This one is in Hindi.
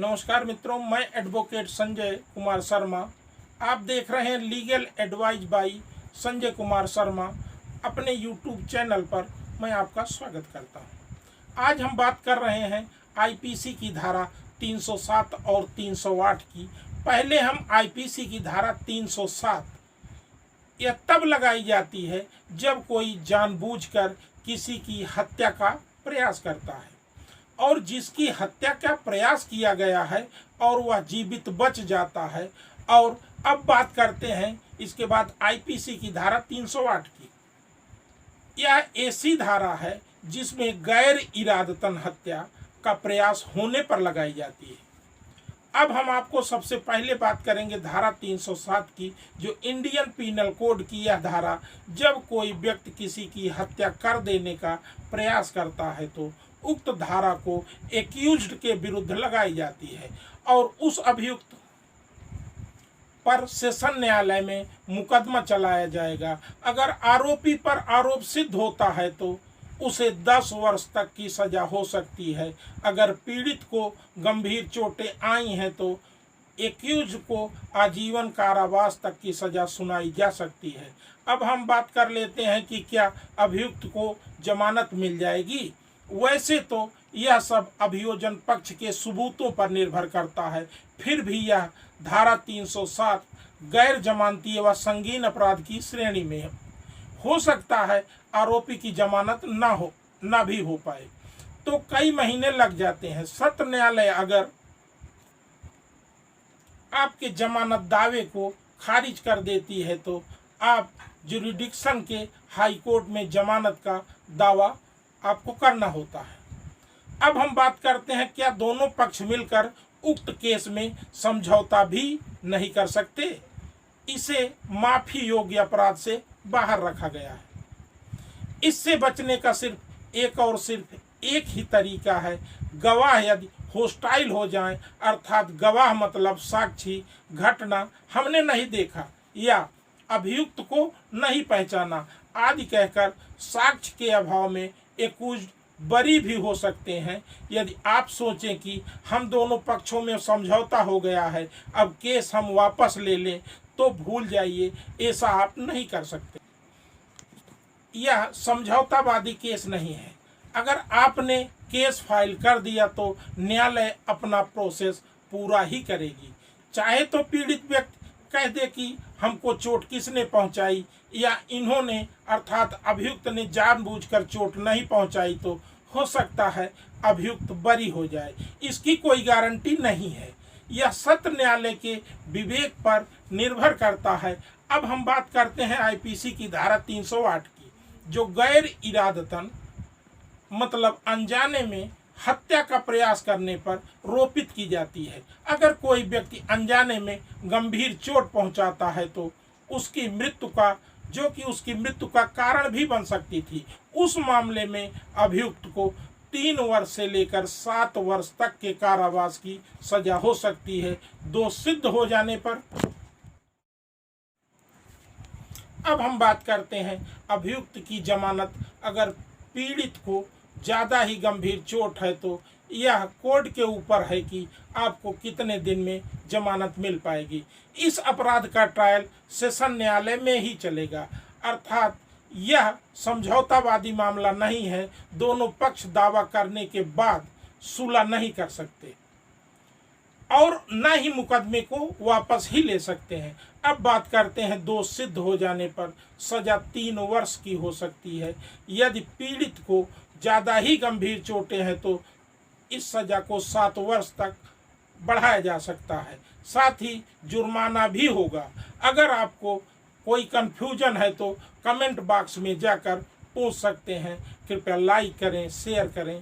नमस्कार मित्रों, मैं एडवोकेट संजय कुमार शर्मा। आप देख रहे हैं legal advice by Sanjay Kumar Sharma. अपने यूट्यूब चैनल पर मैं आपका स्वागत करता हूं। आज हम बात कर रहे हैं आईपीसी की धारा 307 और 308 की। पहले हम आईपीसी की धारा 307 यह तब लगाई जाती है जब कोई जानबूझकर किसी की हत्या का प्रयास करता है और जिसकी हत्या का प्रयास किया गया है और वह जीवित बच जाता है। और अब बात करते हैं इसके बाद आईपीसी की धारा 308 की। यह ऐसी धारा है जिसमें गैर इरादतन हत्या का प्रयास होने पर लगाई जाती है। अब हम आपको सबसे पहले बात करेंगे धारा 307 की, जो इंडियन पीनल कोड की यह धारा जब कोई व्यक्ति किसी की हत्या कर देने का प्रयास करता है तो उक्त धारा को एक्यूज्ड के विरुद्ध लगाई जाती है और उस अभियुक्त पर सेशन न्यायालय में मुकदमा चलाया जाएगा। अगर आरोपी पर आरोप सिद्ध होता है तो उसे 10 वर्ष तक की सजा हो सकती है। अगर पीड़ित को गंभीर चोटें आई हैं तो एक्यूज को आजीवन कारावास तक की सजा सुनाई जा सकती है। अब हम बात कर लेते हैं कि क्या अभियुक्त को जमानत मिल जाएगी। वैसे तो यह सब अभियोजन पक्ष के सबूतों पर निर्भर करता है, फिर भी यह धारा 307 गैर जमानती व संगीन अपराध की श्रेणी में हो सकता है आरोपी की जमानत ना भी हो पाए तो कई महीने लग जाते हैं। सत्र न्यायालय अगर आपके जमानत दावे को खारिज कर देती है तो आप जुरिडिक्शन के हाई कोर्ट में जमानत का दावा आपको करना होता है। अब हम बात करते हैं क्या दोनों पक्ष मिलकर उक्त केस में समझौता भी नहीं कर सकते। इसे माफी योग्य अपराध से बाहर रखा गया है। इससे बचने का सिर्फ एक ही तरीका है। गवाह यदि होस्टाइल हो जाएं, अर्थात गवाह मतलब साक्षी घटना हमने नहीं देखा या अभियुक्त को नहीं पहचाना आदि कहकर साक्ष्य के अभाव में एक्यूज्ड बरी भी हो सकते हैं। यदि आप सोचें कि हम दोनों पक्षों में समझौता हो गया है, अब केस हम वापस ले लें, तो भूल जाइए, ऐसा आप नहीं कर सकते। यह समझौतावादी केस नहीं है। अगर आपने केस फाइल कर दिया तो न्यायालय अपना प्रोसेस पूरा ही करेगी। चाहे तो पीड़ित व्यक्ति कह दे कि हमको चोट किसने पहुंचाई या इन्होंने अर्थात अभियुक्त ने जानबूझकर चोट नहीं पहुंचाई, तो हो सकता है अभियुक्त बरी हो जाए। इसकी कोई गारंटी नहीं है। यह सत्र न्यायालय के विवेक पर निर्भर करता है। अब हम बात करते हैं आईपीसी की धारा 308 की, जो गैर इरादतन मतलब अनजाने में हत्या का प्रयास करने पर रोपित की जाती है। अगर कोई व्यक्ति अनजाने में गंभीर चोट पहुंचाता है तो उसकी मृत्यु का कारण भी बन सकती थी। उस मामले में अभियुक्त को 3 वर्ष से लेकर 7 वर्ष तक के कारावास की सजा हो सकती है, दोष सिद्ध हो जाने पर। अब हम बात करते हैं अभियुक्त की जमानत। अगर पीड़ित को ज़्यादा ही गंभीर चोट है तो यह कोर्ट के ऊपर है कि आपको कितने दिन में जमानत मिल पाएगी। इस अपराध का ट्रायल सेशन न्यायालय में ही चलेगा, अर्थात यह समझौतावादी मामला नहीं है। दोनों पक्ष दावा करने के बाद सुलह नहीं कर सकते और न ही मुकदमे को वापस ही ले सकते हैं। अब बात करते हैं दोष सिद्ध हो जाने पर सजा 3 वर्ष की हो सकती है। यदि पीड़ित को ज़्यादा ही गंभीर चोटें हैं तो इस सजा को 7 वर्ष तक बढ़ाया जा सकता है। साथ ही जुर्माना भी होगा। अगर आपको कोई कंफ्यूजन है तो कमेंट बॉक्स में जाकर पूछ सकते हैं। कृपया लाइक करें, शेयर करें।